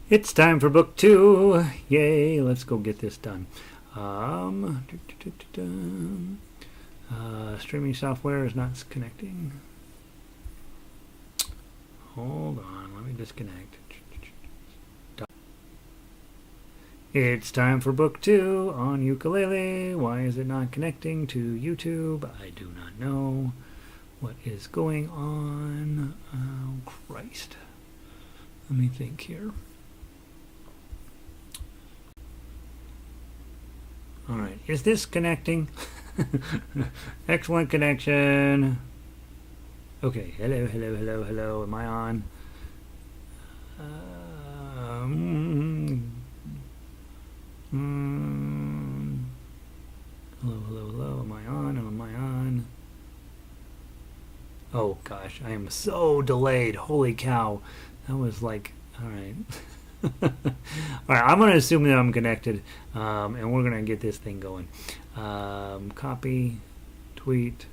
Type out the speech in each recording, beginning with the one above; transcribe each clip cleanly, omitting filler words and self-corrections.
It's time for book 2. Yay, let's go get this done. Streaming software is not connecting. Hold on, let me disconnect. It's time for book 2 on ukulele. Why is it not connecting to YouTube? I do not know what is going on. Oh, Christ. Let me think here. All right, is this connecting? Excellent connection. Okay, hello. Am I on? Hello. Am I on? Oh gosh, I am so delayed. Holy cow. That was like, all right. All right, I'm going to assume that I'm connected, and we're going to get this thing going. Copy, tweet.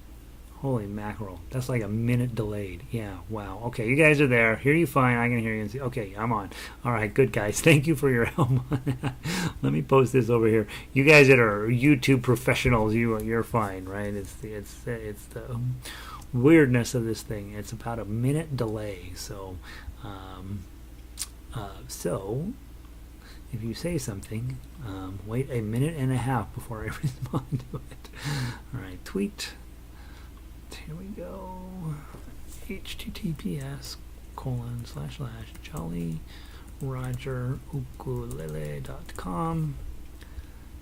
Holy mackerel. That's like a minute delayed. Yeah, wow. Okay, you guys are there. Hear you fine. I can hear you and see. Okay, I'm on. All right, good guys. Thank you for your help. Let me post this over here. You guys that are YouTube professionals, you're fine, right? It's the weirdness of this thing. It's about a minute delay, so if you say something, wait a minute and a half before I respond to it. All right, tweet. Here we go. https://jollyrogerukulele.com.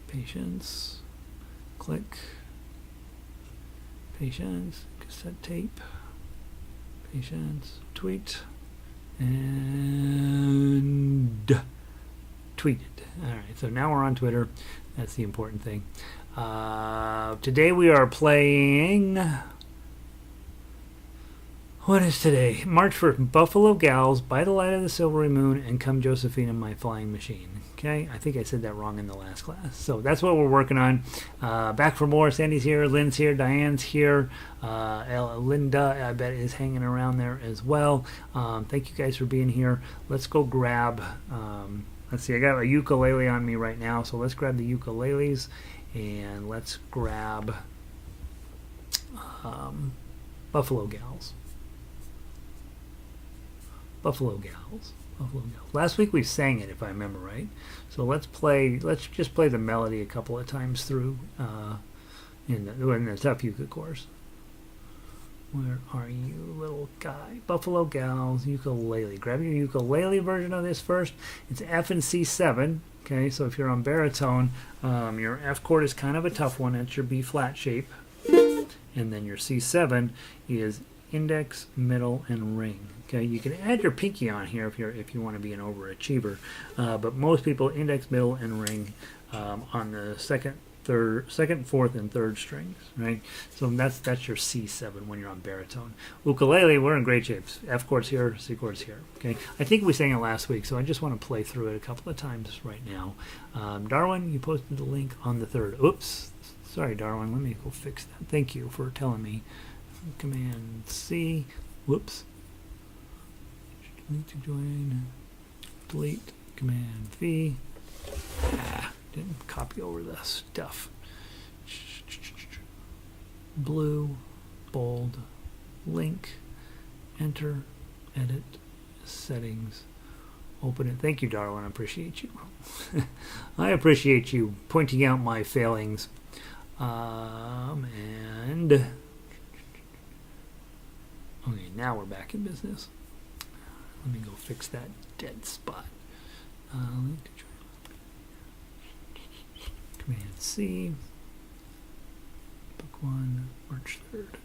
Patience. Click. Patience. Cassette tape. Patience. Tweet. And tweeted. All right, so now we're on Twitter. That's the important thing. Today we are playing. What is today? March 1st. Buffalo Gals, By the Light of the Silvery Moon, and Come Josephine in My Flying Machine. Okay, I think I said that wrong in the last class. So that's what we're working on. Back for more. Sandy's here, Lynn's here, Diane's here. Linda, I bet, is hanging around there as well. Thank you guys for being here. Let's go grab, let's see, I got a ukulele on me right now, so let's grab the ukuleles, and let's grab Buffalo Gals. Buffalo Gals. Last week we sang it, if I remember right. So let's just play the melody a couple of times through in the tough uke course. Where are you, little guy? Buffalo Gals, ukulele. Grab your ukulele version of this first. It's F and C7. Okay, so if you're on baritone, your F chord is kind of a tough one. It's your B flat shape. And then your C7 is index, middle, and ring. Okay, you can add your pinky on here if you want to be an overachiever, but most people index, middle, and ring on the second, fourth, and third strings, right? So that's your C7 when you're on baritone. Ukulele, we're in great shape. F chords here, C chords here. Okay, I think we sang it last week, so I just want to play through it a couple of times right now. Darwin, you posted the link on the third. Oops, sorry, Darwin. Let me go fix that. Thank you for telling me. Command C. Whoops. Link to join. Delete. Command V. Didn't copy over the stuff. Blue. Bold. Link. Enter. Edit. Settings. Open it. Thank you, Darwin. I appreciate you. I appreciate you pointing out my failings. And okay, now we're back in business. Let me go fix that dead spot. Link to join. Command C. Book 1, March 3rd.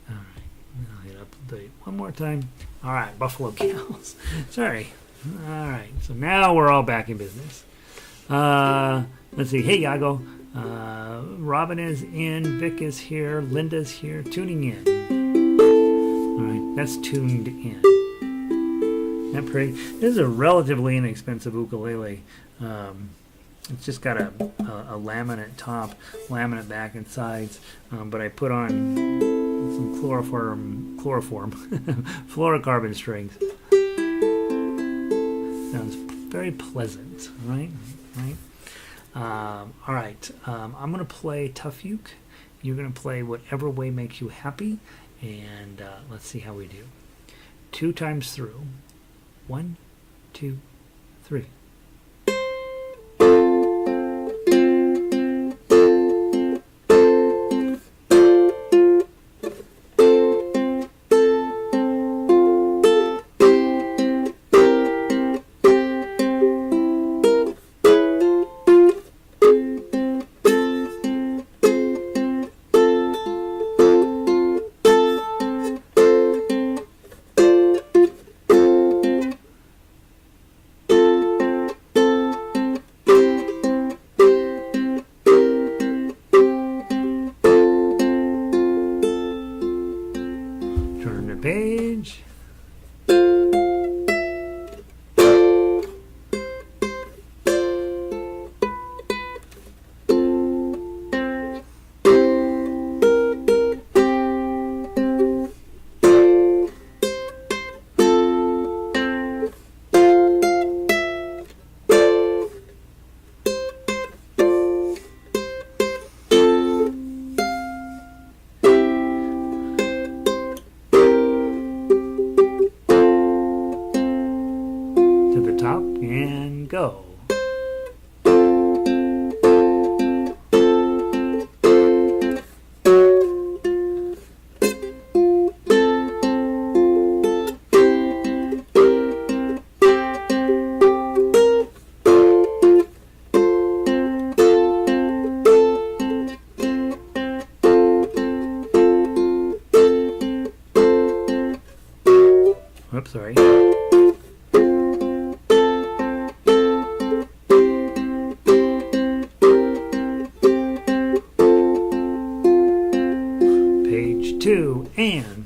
All right, I'll hit update one more time. All right, Buffalo Gals. Sorry. All right, so now we're all back in business. Let's see. Hey, Yago. Robin is in. Vic is here. Linda's here. Tuning in. All right, that's tuned in. Isn't that pretty? This is a relatively inexpensive ukulele. It's just got a laminate top, laminate back and sides, but I put on some fluorocarbon strings. Sounds very pleasant, right? Right. All right. I'm going to play Tough Uke. You're going to play Whatever Way Makes You Happy, and let's see how we do. 2 times through. 1, 2, 3. Turn the page. To the top and go. Oops, sorry. Page 2 and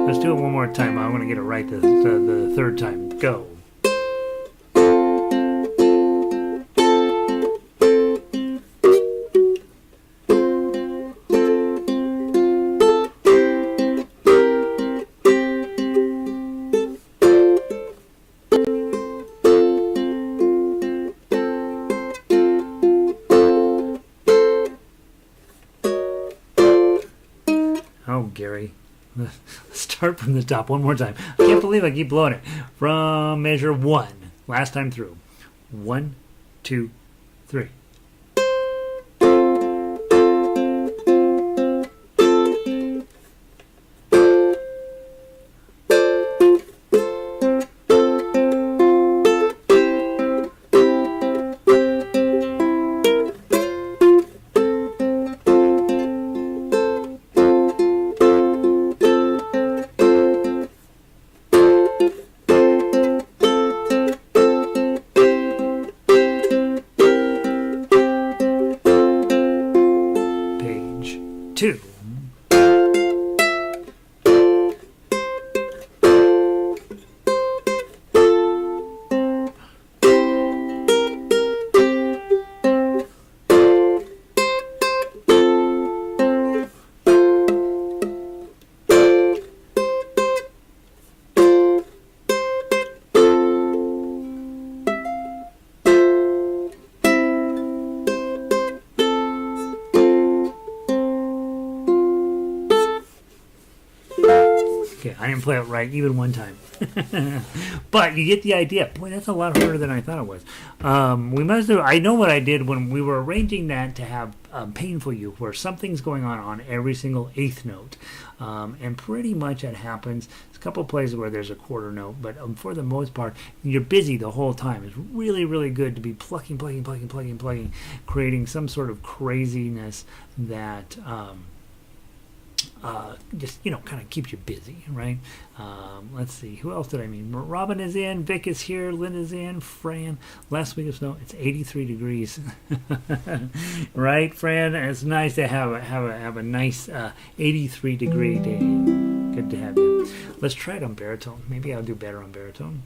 let's do it one more time. I want to get it right the third time. Go. Oh, Gary. Let's start from the top one more time. I can't believe I keep blowing it. From measure 1. Last time through. 1, 2, 3. Page 2. Okay, I didn't play it right even one time. But you get the idea. Boy, that's a lot harder than I thought it was. We must have, I know what I did when we were arranging that to have Painful You, where something's going on every single eighth note. And pretty much it happens. There's a couple of places where there's a quarter note, but for the most part, you're busy the whole time. It's really, really good to be plucking, creating some sort of craziness that just, kind of keeps you busy, right? Let's see, who else did I mean? Robin is in, Vic is here, Lynn is in, Fran. Last week of snow, it's 83 degrees, right, Fran? It's nice to have a nice 83 degree day. Good to have you. Let's try it on baritone. Maybe I'll do better on baritone.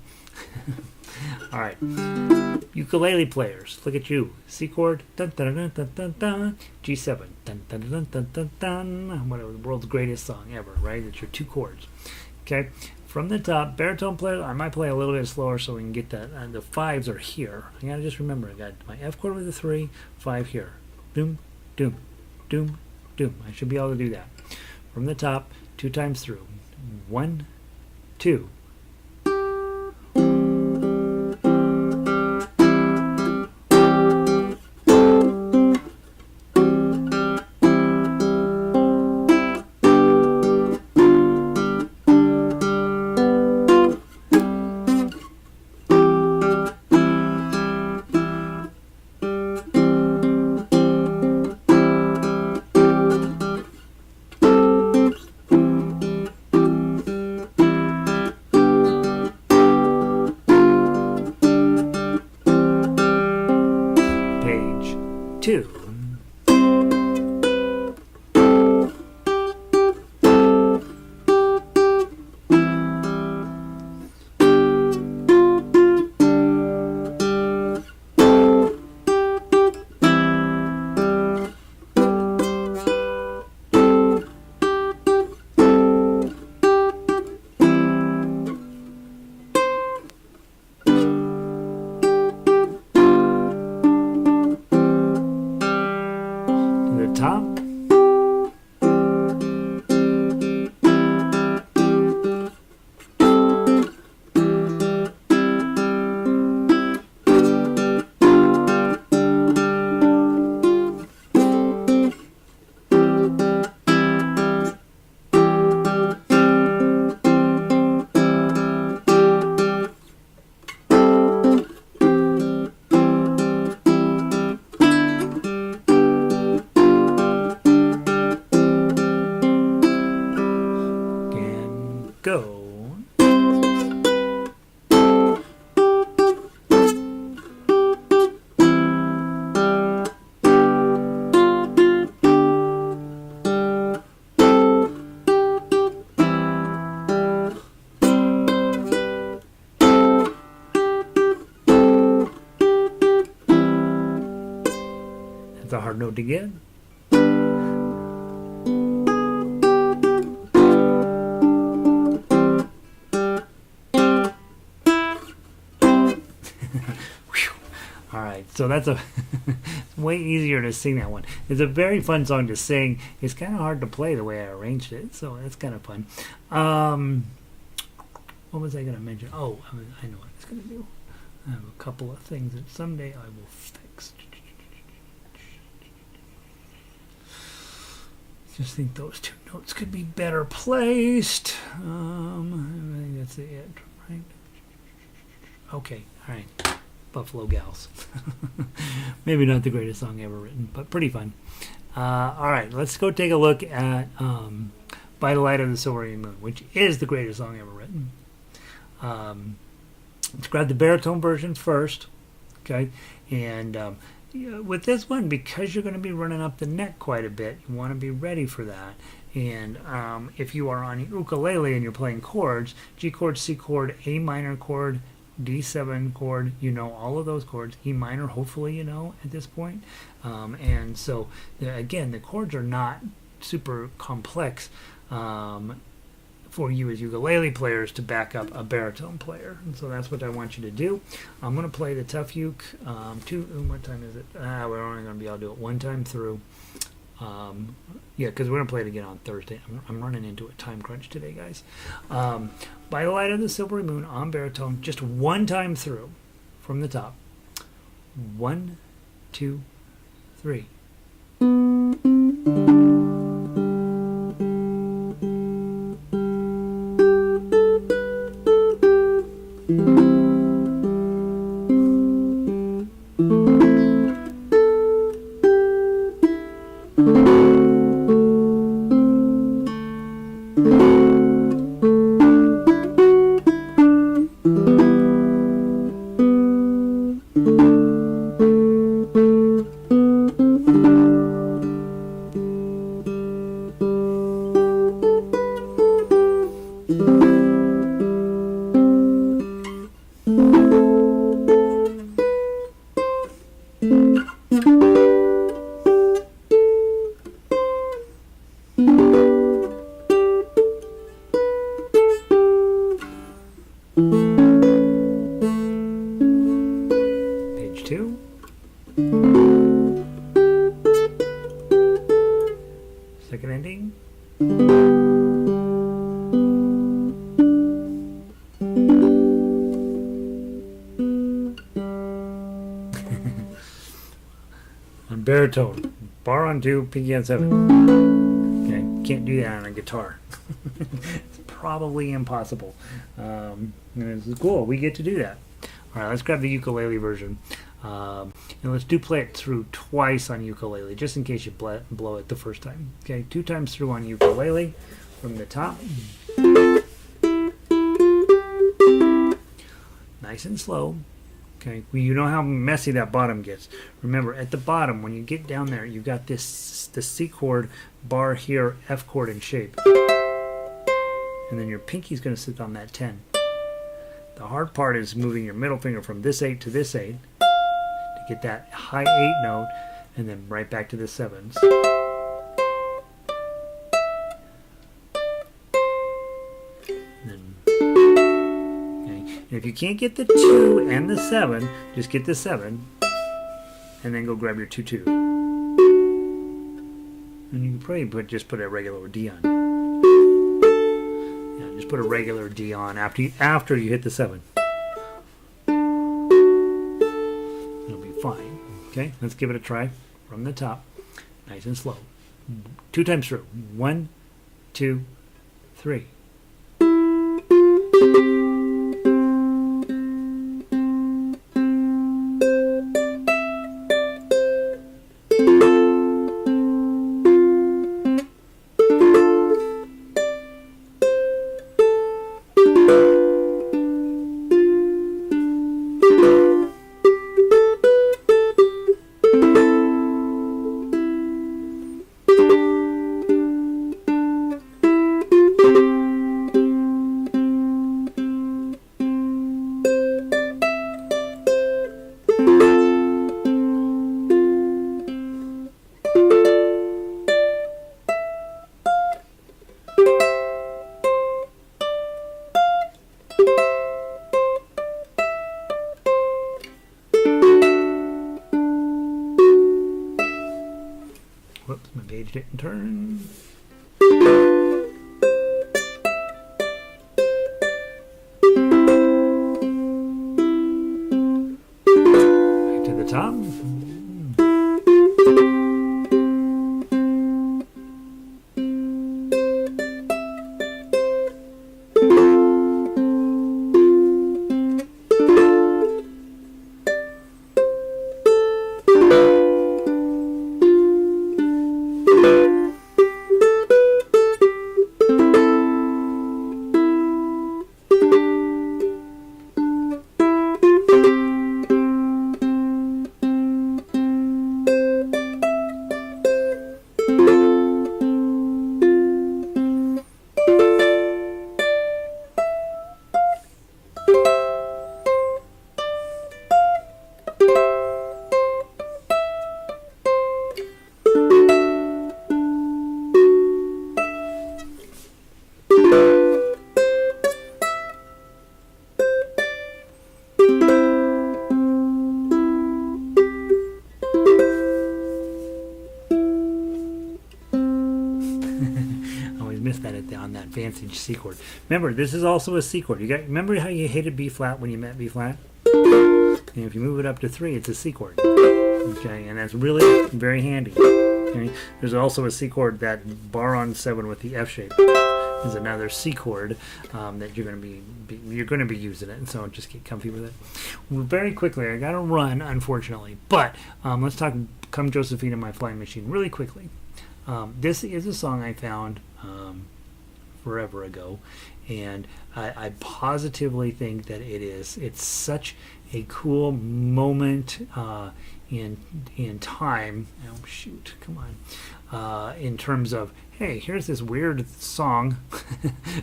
All right, ukulele players, look at you. C chord, dun, dun, dun, dun, dun, dun. G7, dun, dun, dun, dun, dun, dun. Whatever, the world's greatest song ever, right? It's your 2 chords. Okay, from the top, baritone player, I might play a little bit slower so we can get that. The 5s are here. I gotta just remember, I got my F chord with a 3, 5 here. Doom, doom, doom, doom. I should be able to do that. From the top, 2 times through. 1, 2. It's a hard note to get. All right, so that's a it's way easier to sing that one. It's a very fun song to sing. It's kind of hard to play the way I arranged it, so that's kind of fun. What was I going to mention? Oh, I know what I was going to do. I have a couple of things that someday I will fix. Just think those 2 notes could be better placed. I think that's it, right? Okay, all right. Buffalo Gals. Maybe not the greatest song ever written, but pretty fun. All right, let's go take a look at By the Light of the Silvery Moon, which is the greatest song ever written. Let's grab the baritone version first, okay? And with this one, because you're going to be running up the neck quite a bit, you want to be ready for that. And if you are on ukulele and you're playing chords, G chord, C chord, A minor chord, D7 chord, all of those chords, E minor, hopefully at this point. And so, again, the chords are not super complex for you as ukulele players to back up a baritone player. And so that's what I want you to do. I'm going to play the tough uke. What time is it? We're only going to be able to do it 1 time through. Yeah, because we're going to play it again on Thursday. I'm running into a time crunch today, guys. By the Light of the Silvery Moon on baritone, just 1 time through from the top. 1, 2, 3. 2. Second ending. On baritone, bar on 2, pinky on 7. Okay, can't do that on a guitar. It's probably impossible. And it's cool, we get to do that. All right, let's grab the ukulele version. And let's play it through twice on ukulele, just in case you blow it the first time. Okay, 2 times through on ukulele from the top. Nice and slow. Okay, well, you know how messy that bottom gets. Remember, at the bottom, when you get down there, you've got the C chord, bar here, F chord in shape. And then your pinky's going to sit on that 10. The hard part is moving your middle finger from this 8 to this 8 to get that high 8 note, and then right back to the 7s. If you can't get the 2 and the 7, just get the 7, and then go grab your 2-2. And you can probably just put a regular D on. Yeah, just put a regular D on after you hit the 7. It'll be fine. Okay, let's give it a try from the top, nice and slow. 2 times through. 1, 2, 3. Whoops, my page didn't turn. Back to the top. On that fancy C chord. Remember, this is also a C chord. Remember how you hated B flat when you met B flat? And if you move it up to 3, it's a C chord. Okay, and that's really very handy. Okay? There's also a C chord, that bar on 7 with the F shape is another C chord that you're going to be using it, and so just get comfy with it. Very quickly, I got to run, unfortunately, but let's talk "Come Josephine" and My Flying Machine really quickly. This is a song I found forever ago, and I positively think that it's such a cool moment in time. Oh shoot, come on. In terms of, hey, here's this weird song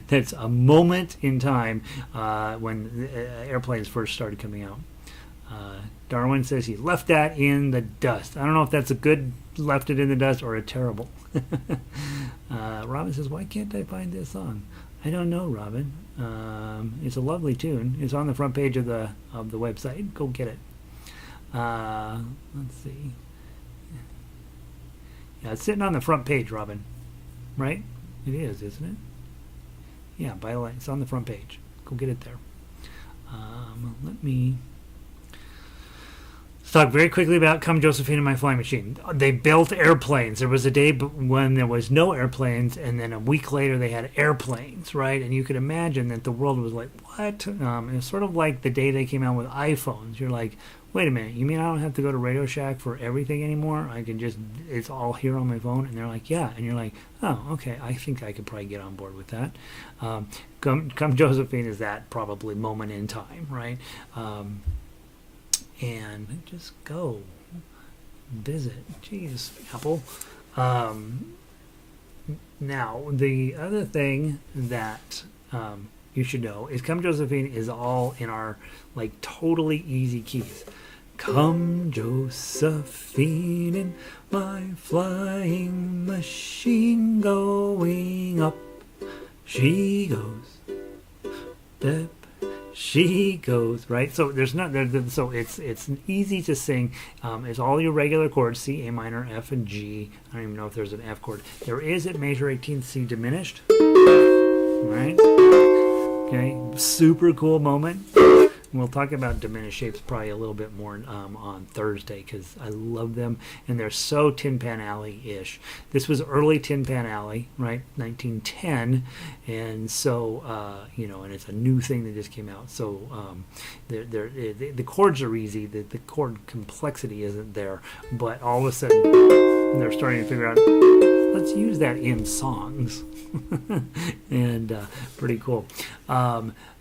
that's a moment in time when airplanes first started coming out. Darwin says he left that in the dust. I don't know if that's a good left it in the dust or a terrible. Robin says, why can't I find this song? I don't know, Robin. It's a lovely tune. It's on the front page of the website. Go get it. Let's see. Yeah, it's sitting on the front page, Robin. Right? It is, isn't it? Yeah, by the way, it's on the front page. Go get it there. Let me talk very quickly about Come Josephine and My Flying Machine. They built airplanes. There was a day when there was no airplanes, and then a week later they had airplanes, right? And you could imagine that the world was like, what? It's sort of like the day they came out with iPhones. You're like, wait a minute, you mean I don't have to go to Radio Shack for everything anymore? I can just, it's all here on my phone? And they're like, yeah. And you're like, oh, okay, I think I could probably get on board with that. Come Josephine is that probably moment in time, right? And just go visit. Jeez, Apple. Now, the other thing that you should know is Come Josephine is all in our like totally easy keys. Come Josephine in my flying machine going up. She goes. Step. She goes, right? So there's not so it's easy to sing. It's all your regular chords: C, A minor, F, and G. I don't even know if there's an F chord. There is at major 18th C diminished, right? Okay, super cool moment. We'll talk about diminished shapes probably a little bit more on Thursday because I love them and they're so Tin Pan Alley-ish. This was early Tin Pan Alley, right? 1910, and so and it's a new thing that just came out. So the chords are easy. The chord complexity isn't there, but all of a sudden they're starting to figure out, let's use that in songs. And pretty cool.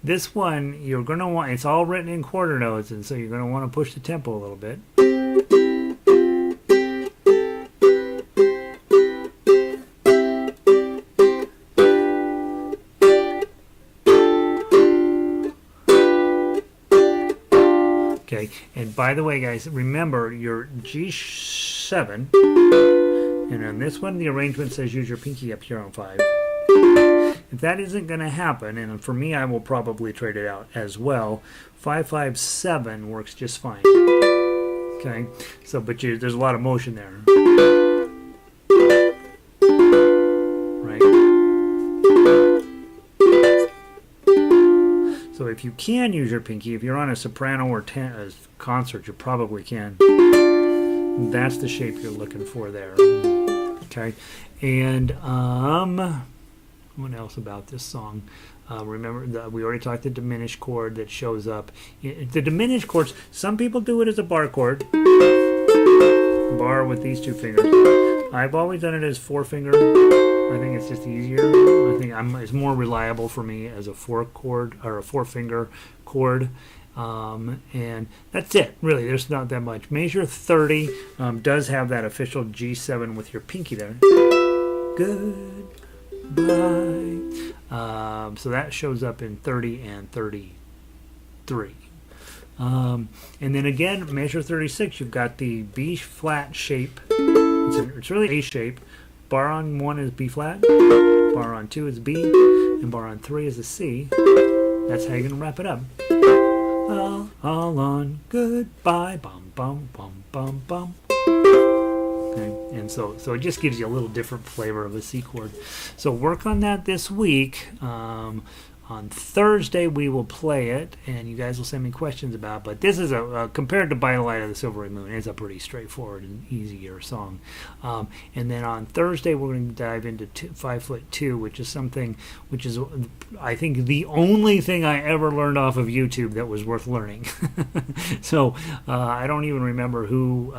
This one you're going to want, it's all written in quarter notes, and so you're going to want to push the tempo a little bit. Okay, and by the way, guys, remember your G7, and on this one the arrangement says use your pinky up here on 5. If that isn't going to happen, and for me I will probably trade it out as well, 5-5-7 works just fine. Okay, so but there's a lot of motion there. Right? So if you can use your pinky, if you're on a soprano or a concert, you probably can. That's the shape you're looking for there. Okay, and what else about this song? Remember, we already talked the diminished chord that shows up. The diminished chords, some people do it as a bar chord. Bar with these two fingers. I've always done it as 4-finger. I think it's just easier. I think it's more reliable for me as a 4-chord or a 4-finger chord. And that's it, really. There's not that much. Measure 30 does have that official G7 with your pinky there. Good. So that shows up in 30 and 33. And then again, measure 36, you've got the B flat shape. It's really A shape. Bar on 1 is B flat, bar on 2 is B, and bar on 3 is a C. That's how you're going to wrap it up. All on goodbye, bum, bum, bum, bum, bum. Okay, and so it just gives you a little different flavor of a C chord. So work on that this week. On Thursday we will play it, and you guys will send me questions about it. But this is compared to By the Light of the Silvery Moon, it's a pretty straightforward and easier song. And then on Thursday we're going to dive into 5'2", which is something which is, I think, the only thing I ever learned off of YouTube that was worth learning. So I don't even remember who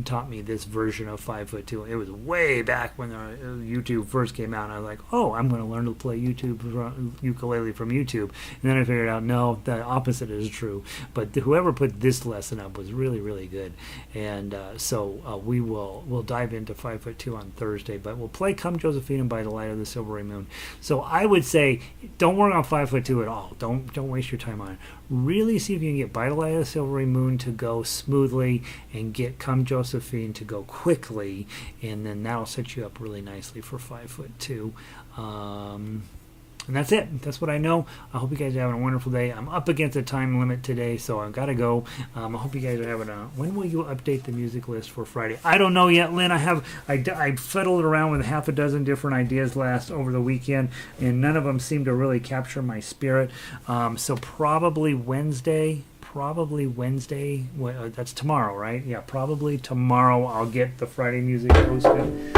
taught me this version of 5'2". It was way back when YouTube first came out, and I was like, oh, I'm going to learn to play ukulele from YouTube. And then I figured out, no, the opposite is true. But whoever put this lesson up was really, really good. And so we'll dive into 5'2" on Thursday, but we'll play Come Josephine and By the Light of the Silvery Moon. So I would say, don't work on 5'2" at all. Don't waste your time on it. Really see if you can get By the Light of the Silvery Moon to go smoothly and get Come Josephine to go quickly, and then that'll set you up really nicely for 5'2". And that's it. That's what I know. I hope you guys are having a wonderful day. I'm up against a time limit today, so I've got to go. I hope you guys are having a... When will you update the music list for Friday? I don't know yet, Lynn. I fiddled around with half a dozen different ideas over the weekend, and none of them seem to really capture my spirit. So probably Wednesday. That's tomorrow, right? Yeah, probably tomorrow I'll get the Friday music posted.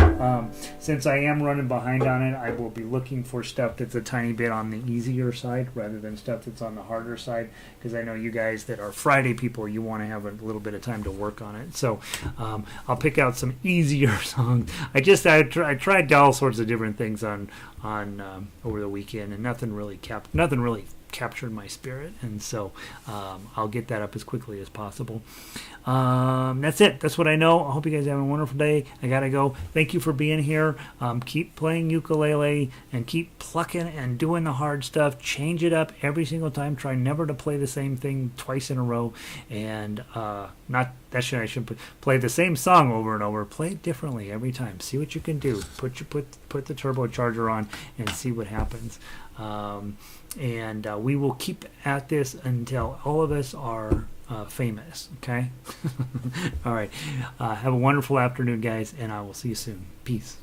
Since I am running behind on it, I will be looking for stuff that's a tiny bit on the easier side rather than stuff that's on the harder side, because I know you guys that are Friday people, you want to have a little bit of time to work on it. So I'll pick out some easier songs. I tried all sorts of different things on over the weekend, and nothing really captured my spirit, and so I'll get that up as quickly as possible. That's it. That's what I know. I hope you guys have a wonderful day. I gotta go. Thank you for being here. Keep playing ukulele and keep plucking and doing the hard stuff. Change it up every single time. Try never to play the same thing twice in a row, and I shouldn't play the same song over and over. Play it differently every time. See what you can do. Put the turbocharger on and see what happens. And we will keep at this until all of us are famous. Okay. All right. Have a wonderful afternoon, guys, and I will see you soon. Peace.